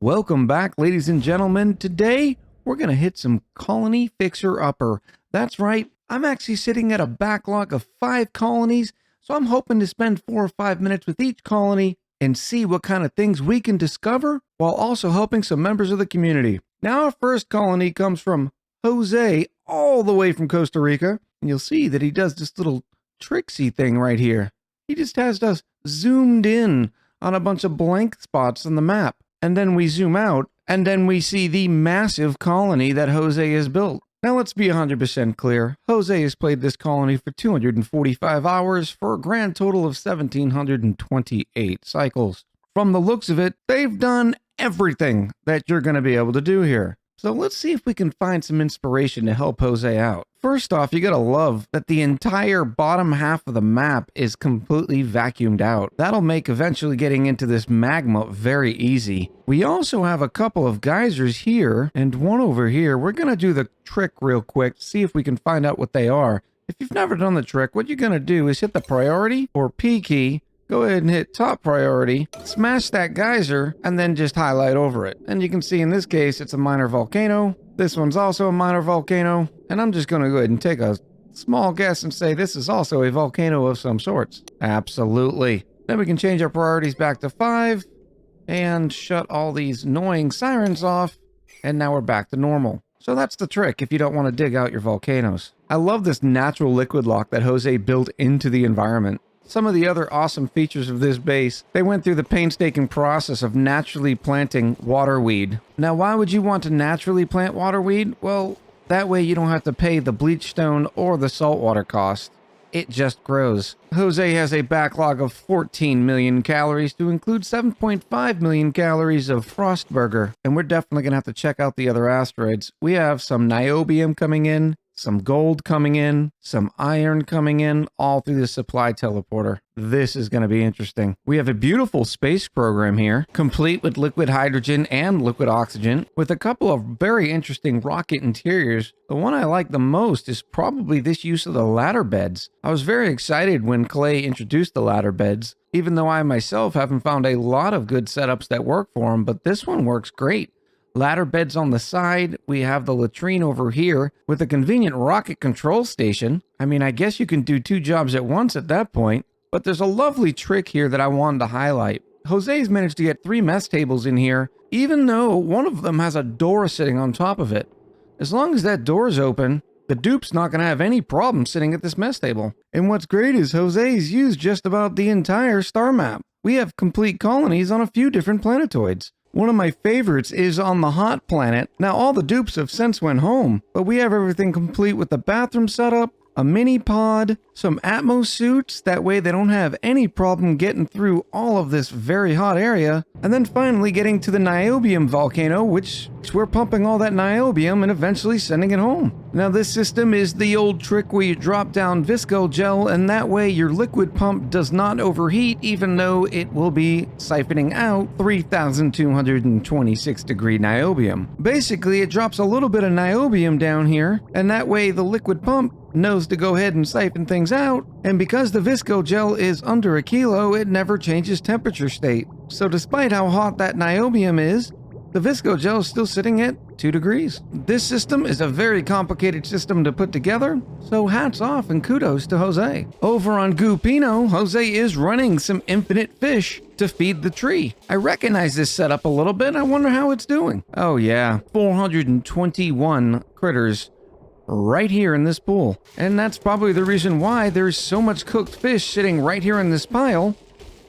Welcome back, ladies and gentlemen. Today, we're going to hit some colony fixer-upper. That's right, I'm actually sitting at a backlog of 5 colonies, so I'm hoping to spend 4 or 5 minutes with each colony and see what kind of things we can discover while also helping some members of the community. Now, our first colony comes from Jose, all the way from Costa Rica, and you'll see that he does this little tricksy thing right here. He just has us zoomed in on a bunch of blank spots on the map. And then we zoom out, and then we see the massive colony that Jose has built. Now let's be 100% clear. Jose has played this colony for 245 hours for a grand total of 1,728 cycles. From the looks of it, they've done everything that you're going to be able to do here. So let's see if we can find some inspiration to help Jose out. First off, you gotta love that the entire bottom half of the map is completely vacuumed out. That'll make eventually getting into this magma very easy. We also have a couple of geysers here and one over here. We're gonna do the trick real quick, see if we can find out what they are. If you've never done the trick, what you're gonna do is hit the priority or P key, go ahead and hit top priority, smash that geyser, and then just highlight over it. And you can see in this case, it's a minor volcano. This one's also a minor volcano. And I'm just going to go ahead and take a small guess and say this is also a volcano of some sorts. Absolutely. Then we can change our priorities back to 5 and shut all these annoying sirens off. And now we're back to normal. So that's the trick if you don't want to dig out your volcanoes. I love this natural liquid lock that Jose built into the environment. Some of the other awesome features of this base, they went through the painstaking process of naturally planting waterweed. Now, why would you want to naturally plant waterweed? Well, that way you don't have to pay the bleach stone or the saltwater cost. It just grows. Jose has a backlog of 14 million calories to include 7.5 million calories of Frostburger. And we're definitely going to have to check out the other asteroids. We have some niobium coming in, some gold coming in, some iron coming in, all through the supply teleporter. This is going to be interesting. We have a beautiful space program here, complete with liquid hydrogen and liquid oxygen, with a couple of very interesting rocket interiors. The one I like the most is probably this use of the ladder beds. I was very excited when Clay introduced the ladder beds, even though I myself haven't found a lot of good setups that work for them, but this one works great. Ladder beds on the side, we have the latrine over here with a convenient rocket control station. I mean, I guess you can do 2 jobs at once at that point, but there's a lovely trick here that I wanted to highlight. Jose's managed to get 3 mess tables in here, even though one of them has a door sitting on top of it. As long as that door's open, the dupe's not going to have any problem sitting at this mess table. And what's great is Jose's used just about the entire star map. We have complete colonies on a few different planetoids. One of my favorites is on the hot planet. Now all the dupes have since went home, but we have everything complete with the bathroom setup, a mini pod, some Atmos suits, that way they don't have any problem getting through all of this very hot area, and then finally getting to the niobium volcano, which we're pumping all that niobium and eventually sending it home. Now this system is the old trick where you drop down visco gel, and that way your liquid pump does not overheat, even though it will be siphoning out 3,226 degree niobium. Basically, it drops a little bit of niobium down here, and that way the liquid pump knows to go ahead and siphon things out, and because the visco gel is under 1 kilo, it never changes temperature state. So despite how hot that niobium is, the visco gel is still sitting at 2 degrees. This system is a very complicated system to put together, so hats off and kudos to Jose. Over on Gupino, Jose is running some infinite fish to feed the tree. I recognize this setup a little bit. I wonder how it's doing. Oh yeah, 421 critters right here in this pool. And that's probably the reason why there's so much cooked fish sitting right here in this pile,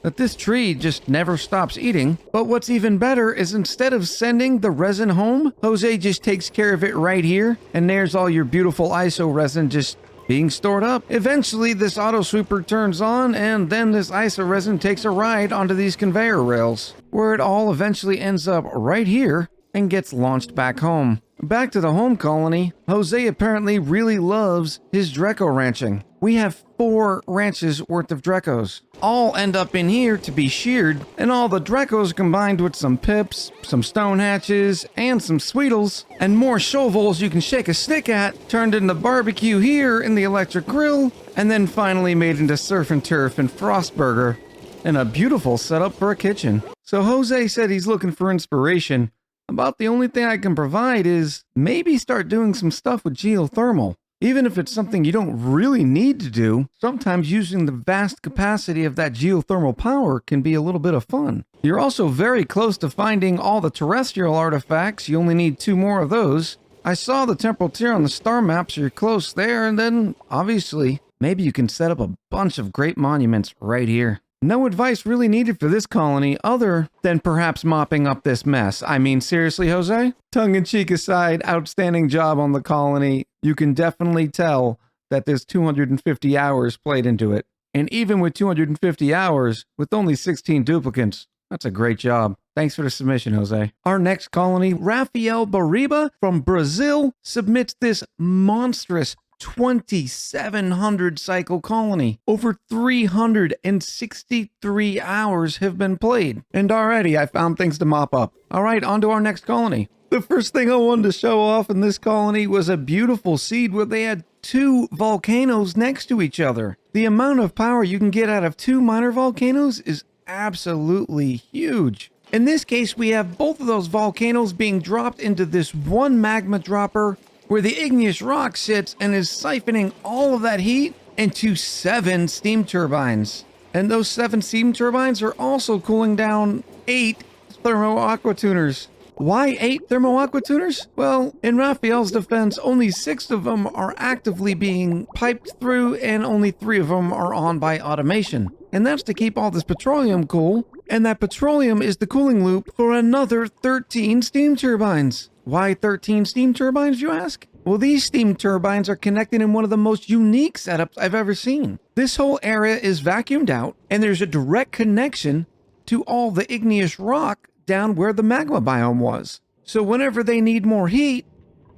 that this tree just never stops eating. But what's even better is instead of sending the resin home, Jose just takes care of it right here, and there's all your beautiful ISO resin just being stored up. Eventually this auto sweeper turns on, and then this ISO resin takes a ride onto these conveyor rails, where it all eventually ends up right here and gets launched back home. Back to the home colony, Jose apparently really loves his Draco ranching. We have 4 ranches worth of Dracos. All end up in here to be sheared, and all the Dracos combined with some pips, some stone hatches, and some sweetles, and more shovels you can shake a stick at, turned into barbecue here in the electric grill, and then finally made into surf and turf and Frostburger. and a beautiful setup for a kitchen. So Jose said he's looking for inspiration. About the only thing I can provide is maybe start doing some stuff with geothermal. Even if it's something you don't really need to do, sometimes using the vast capacity of that geothermal power can be a little bit of fun. You're also very close to finding all the terrestrial artifacts. You only need 2 more of those. I saw the temporal tier on the star map, so you're close there, and then, obviously, maybe you can set up a bunch of great monuments right here. No advice really needed for this colony other than perhaps mopping up this mess. I mean, seriously, Jose? Tongue-in-cheek aside, outstanding job on the colony. You can definitely tell that there's 250 hours played into it. And even with 250 hours, with only 16 duplicates, that's a great job. Thanks for the submission, Jose. Our next colony, Rafael Bariba from Brazil, submits this monstrous 2,700 cycle colony. Over 363 hours have been played. And already I found things to mop up. All right, on to our next colony. The first thing I wanted to show off in this colony was a beautiful seed where they had 2 volcanoes next to each other. The amount of power you can get out of 2 minor volcanoes is absolutely huge. In this case, we have both of those volcanoes being dropped into this one magma dropper where the igneous rock sits and is siphoning all of that heat into 7 steam turbines. And those 7 steam turbines are also cooling down 8 thermo-aqua-tuners. Why 8 thermo-aqua-tuners? Well, in Raphael's defense, only 6 of them are actively being piped through and only 3 of them are on by automation. And that's to keep all this petroleum cool, and that petroleum is the cooling loop for another 13 steam turbines. Why 13 steam turbines, you ask? Well, these steam turbines are connected in one of the most unique setups I've ever seen. This whole area is vacuumed out, and there's a direct connection to all the igneous rock down where the magma biome was. So whenever they need more heat,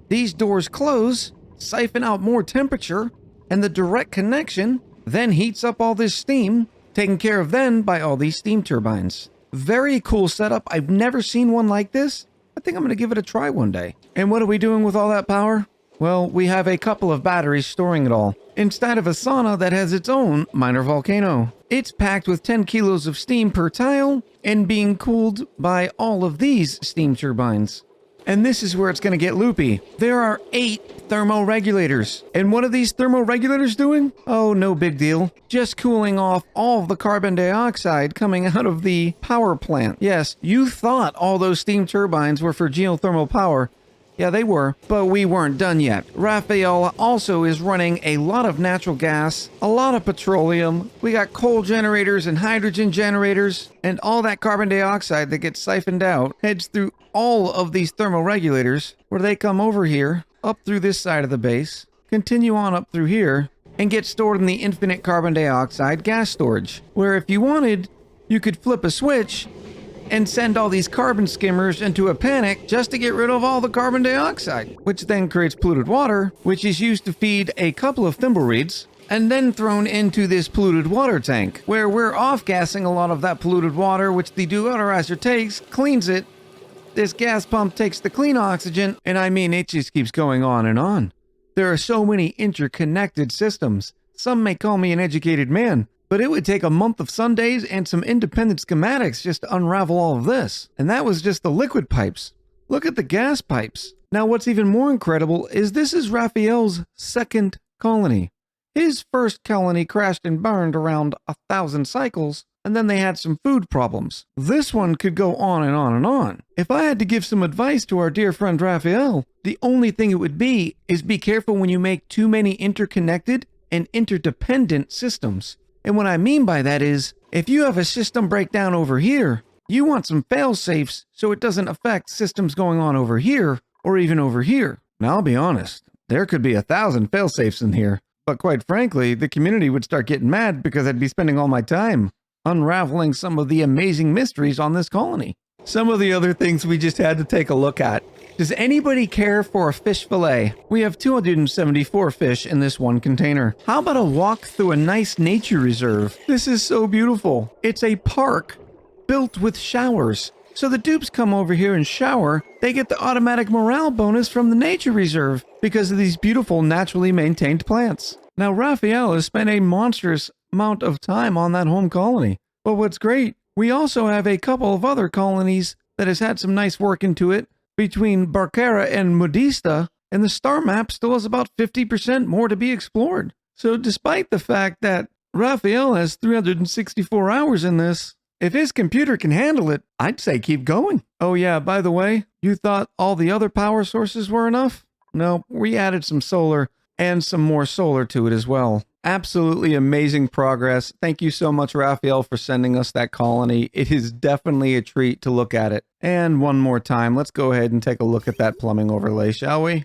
these doors close, siphon out more temperature, and the direct connection then heats up all this steam, taken care of then by all these steam turbines. Very cool setup. I've never seen one like this. I think I'm going to give it a try one day. And what are we doing with all that power? Well, we have a couple of batteries storing it all, instead of a sauna that has its own minor volcano. It's packed with 10 kilos of steam per tile and being cooled by all of these steam turbines. And this is where it's going to get loopy. There are 8 thermoregulators. And what are these thermoregulators doing? Oh, no big deal. Just cooling off all of the carbon dioxide coming out of the power plant. Yes, you thought all those steam turbines were for geothermal power. Yeah, they were, but we weren't done yet. Rafael also is running a lot of natural gas, a lot of petroleum. We got coal generators and hydrogen generators, and all that carbon dioxide that gets siphoned out heads through all of these thermoregulators, where they come over here, up through this side of the base, continue on up through here, and get stored in the infinite carbon dioxide gas storage, where if you wanted, you could flip a switch and send all these carbon skimmers into a panic just to get rid of all the carbon dioxide, which then creates polluted water, which is used to feed a couple of thimbleweeds, and then thrown into this polluted water tank, where we're off-gassing a lot of that polluted water, which the deodorizer takes, cleans it, this gas pump takes the clean oxygen, and I mean, it just keeps going on and on. There are so many interconnected systems. Some may call me an educated man, but it would take a month of Sundays and some independent schematics just to unravel all of this. And that was just the liquid pipes. Look at the gas pipes. Now what's even more incredible is this is Raphael's second colony. His first colony crashed and burned around 1,000 cycles, and then they had some food problems. This one could go on and on and on. If I had to give some advice to our dear friend Rafael, the only thing it would be is be careful when you make too many interconnected and interdependent systems. And what I mean by that is, if you have a system breakdown over here, you want some fail-safes so it doesn't affect systems going on over here or even over here. Now, I'll be honest, there could be 1,000 fail-safes in here, but quite frankly, the community would start getting mad because I'd be spending all my time unraveling some of the amazing mysteries on this colony. Some of the other things we just had to take a look at. Does anybody care for a fish fillet? We have 274 fish in this one container. How about a walk through a nice nature reserve? This is so beautiful. It's a park built with showers. So the dupes come over here and shower. They get the automatic morale bonus from the nature reserve because of these beautiful naturally maintained plants. Now Raphael has spent a monstrous amount of time on that home colony. But what's great, we also have a couple of other colonies that has had some nice work into it between Barcara and Modista, and the star map still has about 50% more to be explored. So despite the fact that Rafael has 364 hours in this, if his computer can handle it, I'd say keep going. Oh yeah, by the way, you thought all the other power sources were enough? No, we added some solar and some more solar to it as well. Absolutely amazing progress. Thank you so much, Rafael, for sending us that colony. It is definitely a treat to look at it. And one more time, let's go ahead and take a look at that plumbing overlay, shall we?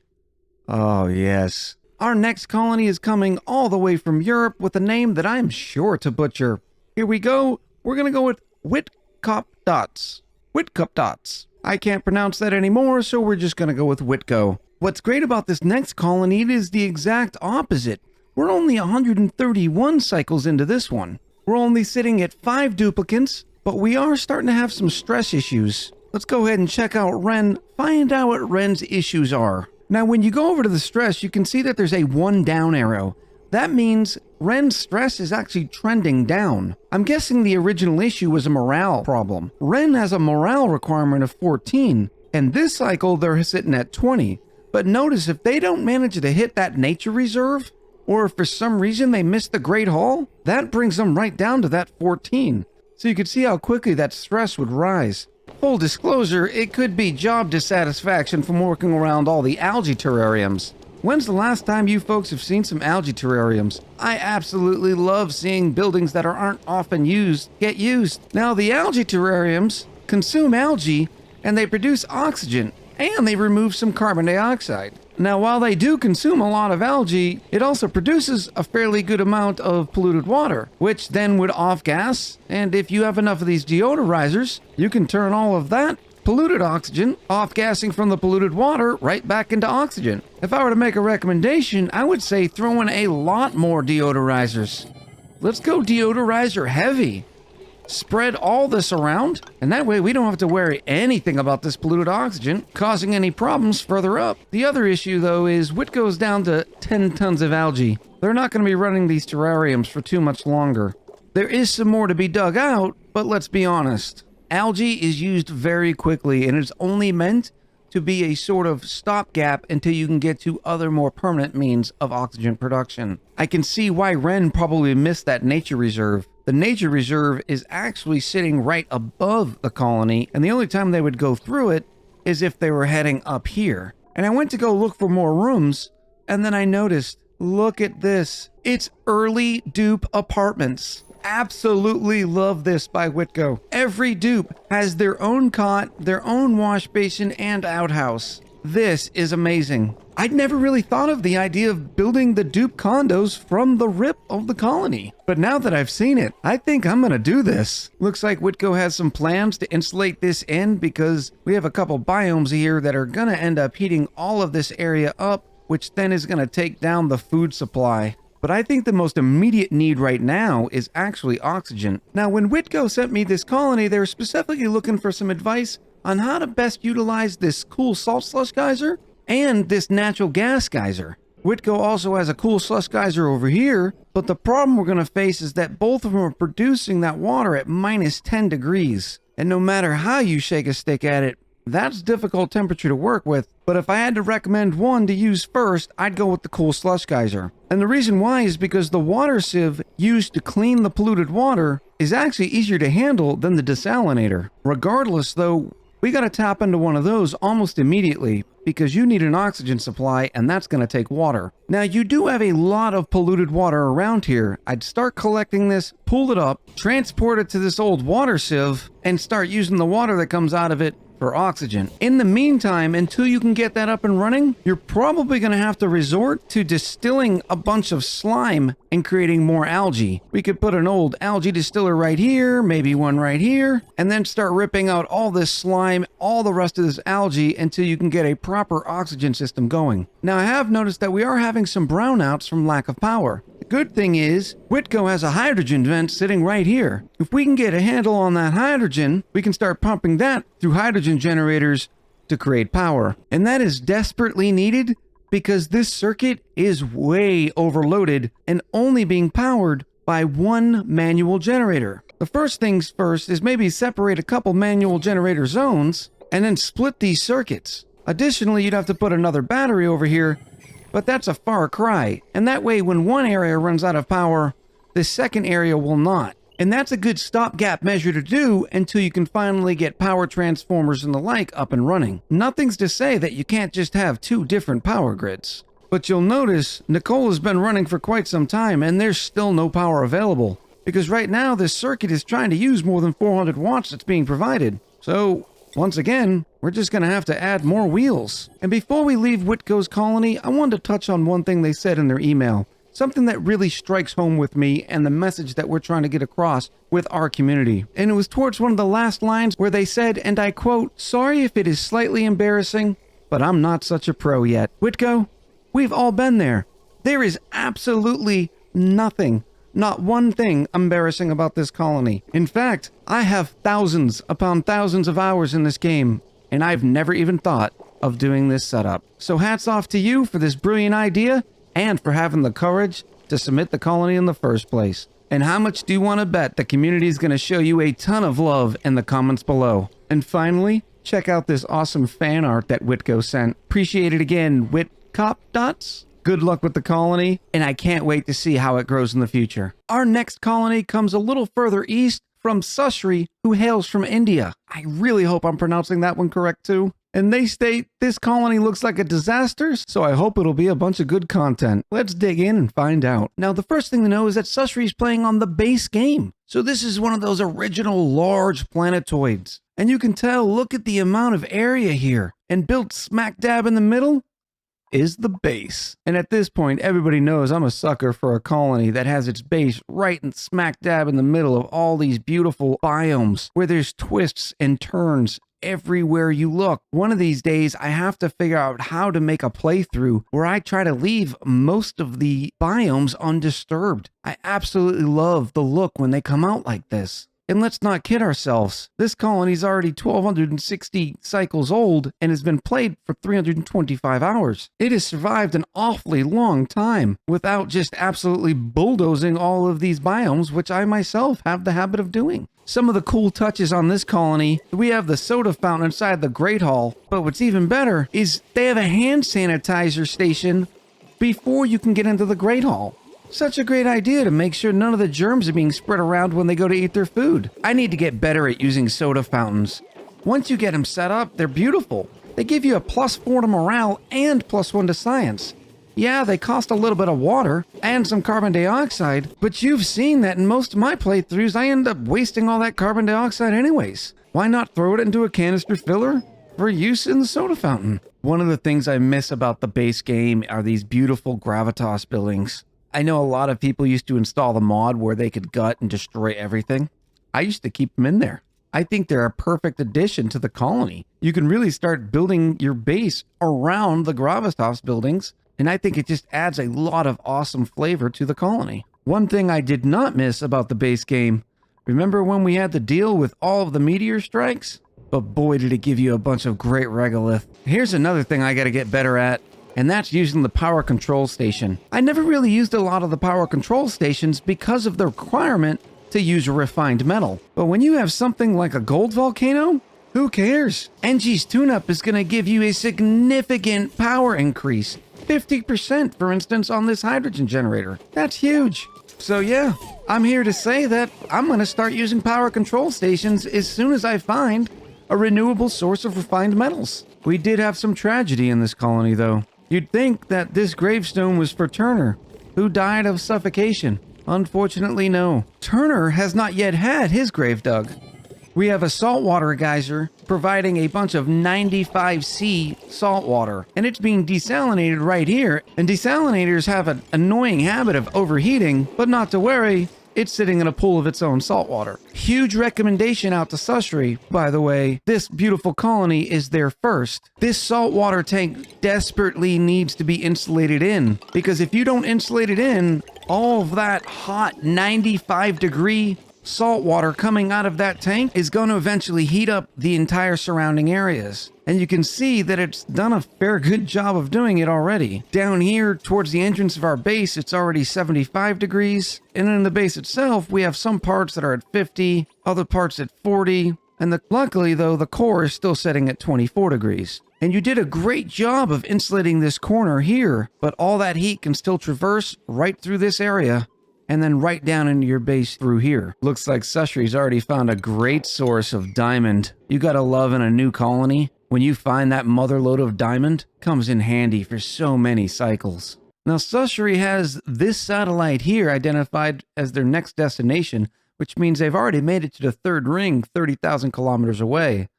Oh, yes. Our next colony is coming all the way from Europe with a name that I'm sure to butcher. Here we go. We're going to go with Witco dots. Witco dots. I can't pronounce that anymore, so we're just going to go with Witco. What's great about this next colony, it is the exact opposite. We're only 131 cycles into this one. We're only sitting at 5 duplicates, but we are starting to have some stress issues. Let's go ahead and check out Ren, find out what Ren's issues are. Now, when you go over to the stress, you can see that there's a 1 down arrow. That means Ren's stress is actually trending down. I'm guessing the original issue was a morale problem. Ren has a morale requirement of 14, and this cycle they're sitting at 20. But notice if they don't manage to hit that nature reserve, or if for some reason they miss the Great Hall, that brings them right down to that 14. So you can see how quickly that stress would rise. Full disclosure, it could be job dissatisfaction from working around all the algae terrariums. When's the last time you folks have seen some algae terrariums? I absolutely love seeing buildings that aren't often used get used. Now, the algae terrariums consume algae and they produce oxygen and they remove some carbon dioxide. Now, while they do consume a lot of algae, it also produces a fairly good amount of polluted water, which then would off-gas, and if you have enough of these deodorizers, you can turn all of that polluted oxygen, off-gassing from the polluted water, right back into oxygen. If I were to make a recommendation, I would say throw in a lot more deodorizers. Let's go deodorizer heavy. Spread all this around, and that way we don't have to worry anything about this polluted oxygen causing any problems further up. The other issue, though, is Witco's down to 10 tons of algae. They're not going to be running these terrariums for too much longer. There is some more to be dug out, but let's be honest. Algae is used very quickly, and it's only meant to be a sort of stopgap until you can get to other more permanent means of oxygen production. I can see why Ren probably missed that nature reserve. The nature reserve is actually sitting right above the colony, and the only time they would go through it is if they were heading up here. And I went to go look for more rooms, and then I noticed, look at this. It's early dupe apartments. Absolutely love this by Witco. Every dupe has their own cot, their own wash basin, and outhouse. This is amazing. I'd never really thought of the idea of building the dupe condos from the rip of the colony. But now that I've seen it, I think I'm gonna do this. Looks like Witco has some plans to insulate this in because we have a couple biomes here that are gonna end up heating all of this area up, which then is gonna take down the food supply. But I think the most immediate need right now is actually oxygen. Now, when Witco sent me this colony, they were specifically looking for some advice on how to best utilize this cool salt slush geyser and this natural gas geyser. Witco also has a cool slush geyser over here, but the problem we're going to face is that both of them are producing that water at minus 10 degrees. And no matter how you shake a stick at it, that's difficult temperature to work with. But if I had to recommend one to use first, I'd go with the cool slush geyser. And the reason why is because the water sieve used to clean the polluted water is actually easier to handle than the desalinator. Regardless though, we got to tap into one of those almost immediately because you need an oxygen supply and that's going to take water. Now you do have a lot of polluted water around here. I'd start collecting this, pull it up, transport it to this old water sieve and start using the water that comes out of it for oxygen. In the meantime, until you can get that up and running, you're probably going to have to resort to distilling a bunch of slime and creating more algae. We could put an old algae distiller right here, maybe one right here, and then start ripping out all this slime, all the rest of this algae until you can get a proper oxygen system going. Now, I have noticed that we are having some brownouts from lack of power. The good thing is, Witco has a hydrogen vent sitting right here. If we can get a handle on that hydrogen, we can start pumping that through hydrogen generators to create power. And that is desperately needed because this circuit is way overloaded and only being powered by one manual generator. The first things first is maybe separate a couple manual generator zones and then split these circuits. Additionally, you'd have to put another battery over here, but that's a far cry. And that way, when one area runs out of power, the second area will not. And that's a good stopgap measure to do until you can finally get power transformers and the like up and running. Nothing's to say that you can't just have two different power grids. But you'll notice Nicole has been running for quite some time and there's still no power available. Because right now this circuit is trying to use more than 400 watts that's being provided. So, once again, we're just going to have to add more wheels. And before we leave Witco's colony, I wanted to touch on one thing they said in their email. Something that really strikes home with me and the message that we're trying to get across with our community. And it was towards one of the last lines where they said, and I quote, "Sorry if it is slightly embarrassing, but I'm not such a pro yet." Witco, we've all been there. There is absolutely nothing, not one thing embarrassing about this colony. In fact, I have thousands upon thousands of hours in this game, and I've never even thought of doing this setup. So hats off to you for this brilliant idea and for having the courage to submit the colony in the first place. And how much do you want to bet the community is going to show you a ton of love in the comments below? And finally, check out this awesome fan art that Witco sent. Appreciate it again, Witcop Dots. Good luck with the colony, and I can't wait to see how it grows in the future. Our next colony comes a little further east from Sushri, who hails from India. I really hope I'm pronouncing that one correct too. And they state, this colony looks like a disaster, so I hope it'll be a bunch of good content. Let's dig in and find out. Now, the first thing to know is that Sushri's playing on the base game. So this is one of those original large planetoids. And you can tell, look at the amount of area here. And built smack dab in the middle is the base. And at this point, everybody knows I'm a sucker for a colony that has its base right and smack dab in the middle of all these beautiful biomes where there's twists and turns everywhere you look. One of these days, I have to figure out how to make a playthrough where I try to leave most of the biomes undisturbed. I absolutely love the look when they come out like this. And let's not kid ourselves. This colony's already 1,260 cycles old and has been played for 325 hours. It has survived an awfully long time without just absolutely bulldozing all of these biomes, which I myself have the habit of doing. Some of the cool touches on this colony, we have the soda fountain inside the Great Hall, but what's even better is they have a hand sanitizer station before you can get into the Great Hall. Such a great idea to make sure none of the germs are being spread around when they go to eat their food. I need to get better at using soda fountains. Once you get them set up, they're beautiful. They give you a +4 to morale and +1 to science. Yeah, they cost a little bit of water and some carbon dioxide, but you've seen that in most of my playthroughs, I end up wasting all that carbon dioxide anyways. Why not throw it into a canister filler for use in the soda fountain? One of the things I miss about the base game are these beautiful gravitas buildings. I know a lot of people used to install the mod where they could gut and destroy everything. I used to keep them in there. I think they're a perfect addition to the colony. You can really start building your base around the gravitas buildings, and I think it just adds a lot of awesome flavor to the colony. One thing I did not miss about the base game, remember when we had to deal with all of the meteor strikes? But boy, did it give you a bunch of great regolith. Here's another thing I gotta get better at, and that's using the power control station. I never really used a lot of the power control stations because of the requirement to use a refined metal. But when you have something like a gold volcano, who cares? NG's tune-up is going to give you a significant power increase. 50%, for instance, on this hydrogen generator. That's huge. So yeah, I'm here to say that I'm going to start using power control stations as soon as I find a renewable source of refined metals. We did have some tragedy in this colony, though. You'd think that this gravestone was for Turner, who died of suffocation. Unfortunately, no. Turner has not yet had his grave dug. We have a saltwater geyser providing a bunch of 95C salt water, and it's being desalinated right here. And desalinators have an annoying habit of overheating, but not to worry, it's sitting in a pool of its own salt water. Huge recommendation out to Sushri, by the way. This beautiful colony is there first. This saltwater tank desperately needs to be insulated in, because if you don't insulate it in, all of that hot 95-degree salt water coming out of that tank is going to eventually heat up the entire surrounding areas. And you can see that it's done a fair good job of doing it already. Down here towards the entrance of our base, it's already 75 degrees. And in the base itself, we have some parts that are at 50, other parts at 40. And luckily though, the core is still setting at 24 degrees. And you did a great job of insulating this corner here, but all that heat can still traverse right through this area and then right down into your base through here. Looks like Sushri's already found a great source of diamond. You gotta love in a new colony, when you find that motherlode of diamond, comes in handy for so many cycles. Now Sushri has this satellite here identified as their next destination, which means they've already made it to the third ring 30,000 kilometers away.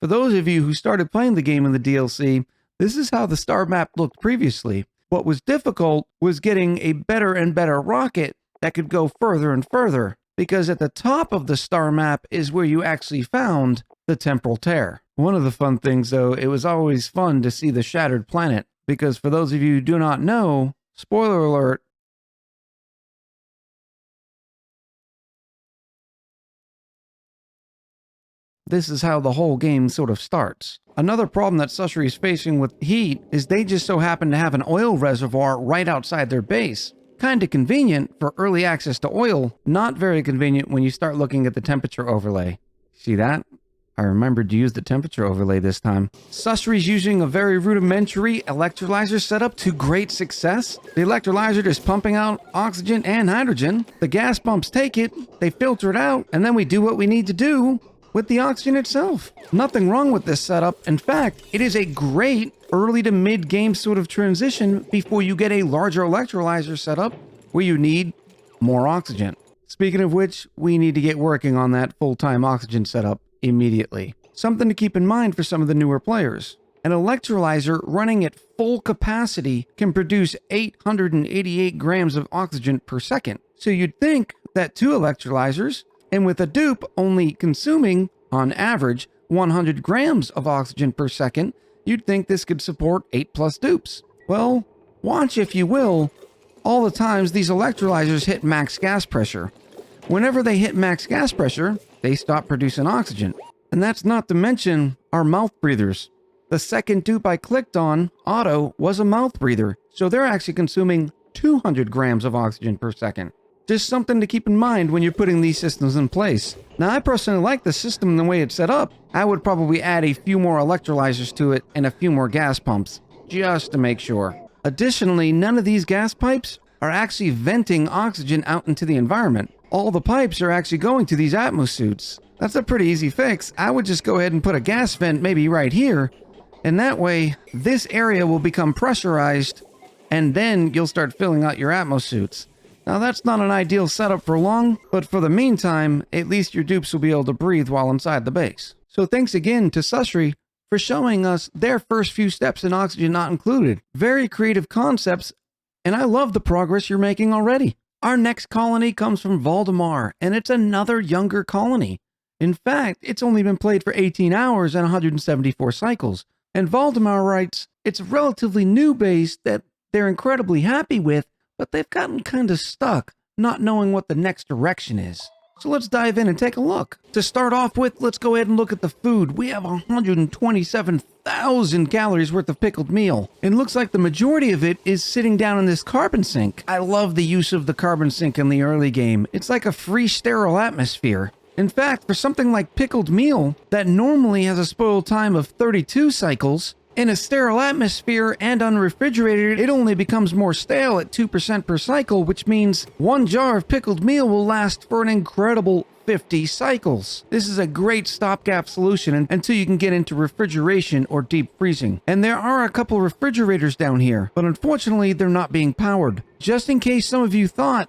For those of you who started playing the game in the DLC, this is how the star map looked previously. What was difficult was getting a better and better rocket that could go further and further, because at the top of the star map is where you actually found the temporal tear. One of the fun things though, it was always fun to see the shattered planet, because for those of you who do not know, spoiler alert, this is how the whole game sort of starts. Another problem that Sushri is facing with heat is they just so happen to have an oil reservoir right outside their base. Kinda convenient for early access to oil, not very convenient when you start looking at the temperature overlay. See that? I remembered to use the temperature overlay this time. Sushri's using a very rudimentary electrolyzer setup to great success. The electrolyzer is pumping out oxygen and hydrogen. The gas pumps take it, they filter it out, and then we do what we need to do with the oxygen itself. Nothing wrong with this setup. In fact, it is a great early to mid game sort of transition before you get a larger electrolyzer setup where you need more oxygen. Speaking of which, we need to get working on that full-time oxygen setup immediately. Something to keep in mind for some of the newer players. An electrolyzer running at full capacity can produce 888 grams of oxygen per second. So you'd think that 2 electrolyzers, and with a dupe only consuming, on average, 100 grams of oxygen per second, you'd think this could support 8+ dupes. Well, watch if you will, all the times these electrolyzers hit max gas pressure. Whenever they hit max gas pressure, they stop producing oxygen. And that's not to mention our mouth breathers. The second dupe I clicked on, Auto, was a mouth breather, so they're actually consuming 200 grams of oxygen per second. Just something to keep in mind when you're putting these systems in place. Now, I personally like the system the way it's set up. I would probably add a few more electrolyzers to it and a few more gas pumps, just to make sure. Additionally, none of these gas pipes are actually venting oxygen out into the environment. All the pipes are actually going to these atmosuits. That's a pretty easy fix. I would just go ahead and put a gas vent maybe right here, and that way this area will become pressurized, and then you'll start filling out your atmosuits. Now that's not an ideal setup for long, but for the meantime, at least your dupes will be able to breathe while inside the base. So thanks again to Sushri for showing us their first few steps in Oxygen Not Included. Very creative concepts, and I love the progress you're making already. Our next colony comes from Voldemort, and it's another younger colony. In fact, it's only been played for 18 hours and 174 cycles. And Voldemort writes, it's a relatively new base that they're incredibly happy with, but they've gotten kind of stuck, not knowing what the next direction is. So let's dive in and take a look. To start off with, let's go ahead and look at the food. We have 127,000 calories worth of pickled meal. It looks like the majority of it is sitting down in this carbon sink. I love the use of the carbon sink in the early game. It's like a free sterile atmosphere. In fact, for something like pickled meal that normally has a spoil time of 32 cycles, in a sterile atmosphere and unrefrigerated, it only becomes more stale at 2% per cycle, which means one jar of pickled meal will last for an incredible 50 cycles. This is a great stopgap solution until you can get into refrigeration or deep freezing. And there are a couple refrigerators down here, but unfortunately they're not being powered. Just in case some of you thought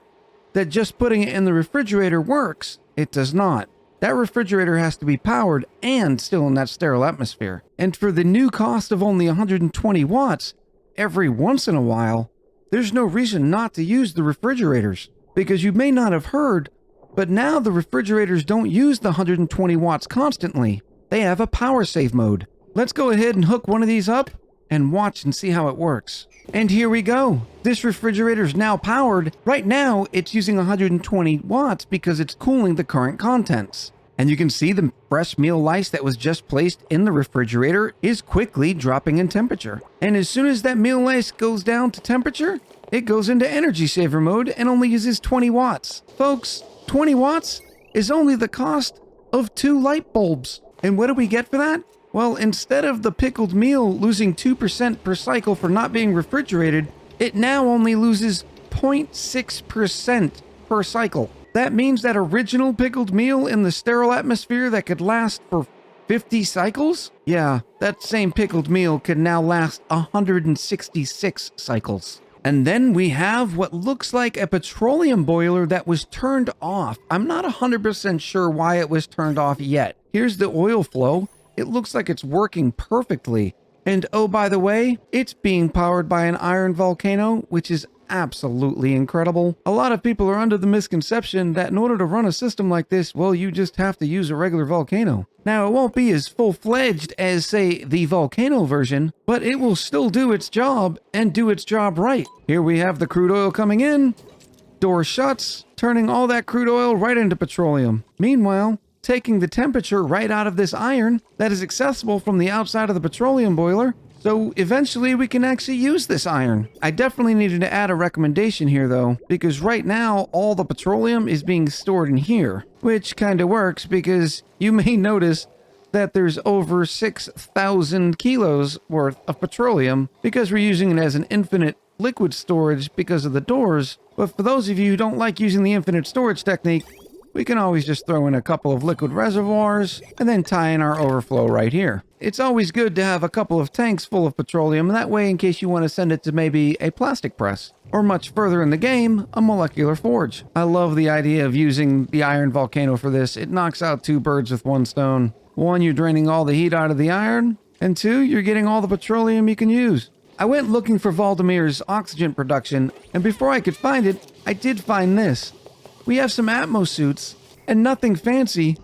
that just putting it in the refrigerator works, it does not. That refrigerator has to be powered and still in that sterile atmosphere. And for the new cost of only 120 watts, every once in a while, there's no reason not to use the refrigerators. Because you may not have heard, but now the refrigerators don't use the 120 watts constantly. They have a power save mode. Let's go ahead and hook one of these up and watch and see how it works. And here we go. This refrigerator is now powered. Right now, it's using 120 watts because it's cooling the current contents. And you can see the fresh meal ice that was just placed in the refrigerator is quickly dropping in temperature. And as soon as that meal ice goes down to temperature, it goes into energy saver mode and only uses 20 watts. Folks, 20 watts is only the cost of 2 light bulbs. And what do we get for that? Well, instead of the pickled meal losing 2% per cycle for not being refrigerated, it now only loses 0.6% per cycle. That means that original pickled meal in the sterile atmosphere that could last for 50 cycles? Yeah, that same pickled meal could now last 166 cycles. And then we have what looks like a petroleum boiler that was turned off. I'm not 100% sure why it was turned off yet. Here's the oil flow. It looks like it's working perfectly. And oh, by the way, it's being powered by an iron volcano, which is absolutely incredible. A lot of people are under the misconception that in order to run a system like this, well, you just have to use a regular volcano. Now, it won't be as full-fledged as, say, the volcano version, but it will still do its job and do its job right. Here we have the crude oil coming in, door shuts, turning all that crude oil right into petroleum. Meanwhile, taking the temperature right out of this iron that is accessible from the outside of the petroleum boiler, so eventually we can actually use this iron. I definitely needed to add a recommendation here though, because right now all the petroleum is being stored in here, which kind of works because you may notice that there's over 6,000 kilos worth of petroleum because we're using it as an infinite liquid storage because of the doors. But for those of you who don't like using the infinite storage technique, we can always just throw in a couple of liquid reservoirs and then tie in our overflow right here. It's always good to have a couple of tanks full of petroleum, that way in case you want to send it to maybe a plastic press, or much further in the game, a molecular forge. I love the idea of using the iron volcano for this. It knocks out 2 birds with 1 stone. 1, you're draining all the heat out of the iron, and 2, you're getting all the petroleum you can use. I went looking for Voldemir's oxygen production, and before I could find it, I did find this. We have some Atmos suits, and nothing fancy.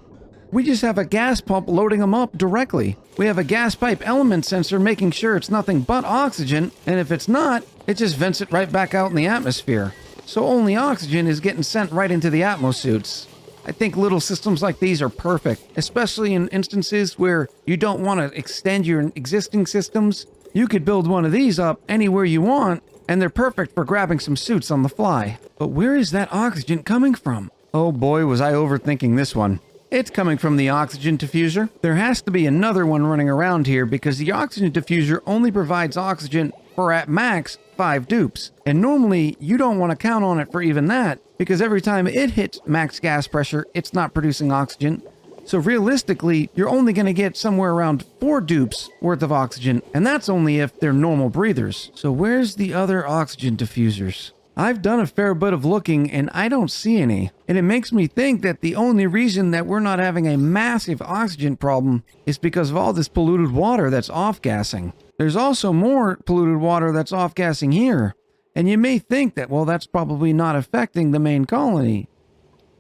We just have a gas pump loading them up directly. We have a gas pipe element sensor making sure it's nothing but oxygen, and if it's not, it just vents it right back out in the atmosphere. So only oxygen is getting sent right into the Atmos suits. I think little systems like these are perfect, especially in instances where you don't want to extend your existing systems. You could build one of these up anywhere you want, and they're perfect for grabbing some suits on the fly. But where is that oxygen coming from? Oh boy, was I overthinking this one. It's coming from the oxygen diffuser. There has to be another one running around here because the oxygen diffuser only provides oxygen for at max 5 dupes. And normally you don't want to count on it for even that because every time it hits max gas pressure, it's not producing oxygen. So realistically, you're only going to get somewhere around 4 dupes worth of oxygen, and that's only if they're normal breathers. So where's the other oxygen diffusers? I've done a fair bit of looking and I don't see any. And it makes me think that the only reason that we're not having a massive oxygen problem is because of all this polluted water that's off-gassing. There's also more polluted water that's off-gassing here. And you may think that, well, that's probably not affecting the main colony.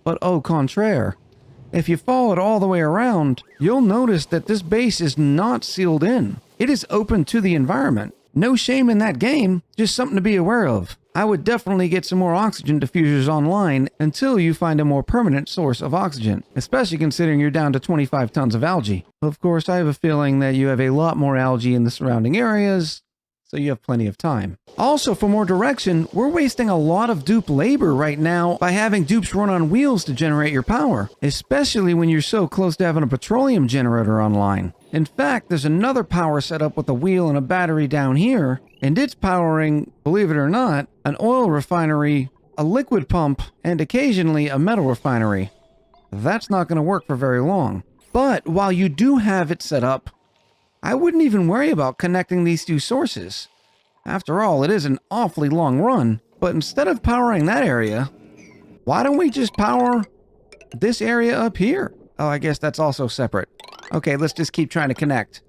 But au contraire. If you follow it all the way around, you'll notice that this base is not sealed in. It is open to the environment. No shame in that game, just something to be aware of. I would definitely get some more oxygen diffusers online until you find a more permanent source of oxygen, especially considering you're down to 25 tons of algae. Of course, I have a feeling that you have a lot more algae in the surrounding areas, so you have plenty of time. Also, for more direction, we're wasting a lot of dupe labor right now by having dupes run on wheels to generate your power, especially when you're so close to having a petroleum generator online. In fact, there's another power setup with a wheel and a battery down here, and it's powering, believe it or not, an oil refinery, a liquid pump, and occasionally a metal refinery. That's not going to work for very long. But while you do have it set up, I wouldn't even worry about connecting these 2 sources. After all, it is an awfully long run, but instead of powering that area, why don't we just power this area up here? Oh, I guess that's also separate. Okay, let's just keep trying to connect.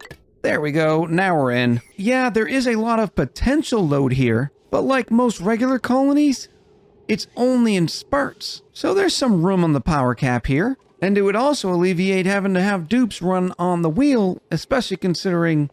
There we go, now we're in. Yeah, there is a lot of potential load here, but like most regular colonies, it's only in spurts. So there's some room on the power cap here. And it would also alleviate having to have dupes run on the wheel, especially considering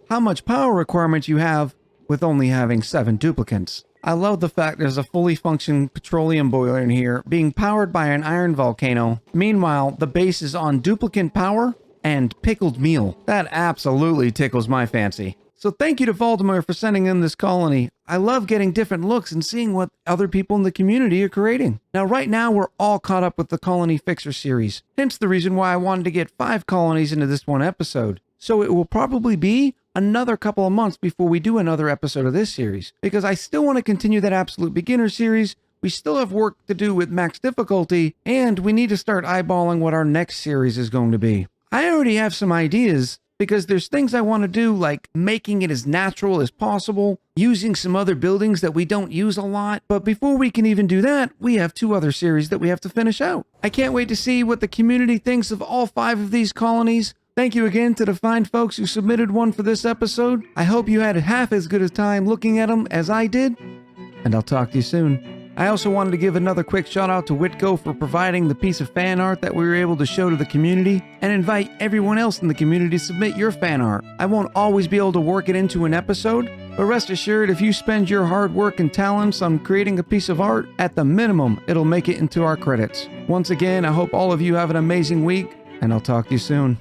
how much power requirement you have with only having 7 duplicants. I love the fact there's a fully functioning petroleum boiler in here being powered by an iron volcano. Meanwhile, the base is on duplicant power and pickled meal. That absolutely tickles my fancy. So thank you to Voldemort for sending in this colony. I love getting different looks and seeing what other people in the community are creating. Now right now we're all caught up with the Colony Fixer series, hence the reason why I wanted to get 5 colonies into this one episode. So it will probably be another couple of months before we do another episode of this series, because I still want to continue that Absolute Beginner series. We still have work to do with max difficulty, and we need to start eyeballing what our next series is going to be. I already have some ideas, because there's things I want to do, like making it as natural as possible, using some other buildings that we don't use a lot. But before we can even do that, we have 2 other series that we have to finish out. I can't wait to see what the community thinks of all 5 of these colonies. Thank you again to the fine folks who submitted one for this episode. I hope you had half as good a time looking at them as I did, and I'll talk to you soon. I also wanted to give another quick shout out to Witco for providing the piece of fan art that we were able to show to the community, and invite everyone else in the community to submit your fan art. I won't always be able to work it into an episode, but rest assured, if you spend your hard work and talents on creating a piece of art, at the minimum, it'll make it into our credits. Once again, I hope all of you have an amazing week, and I'll talk to you soon.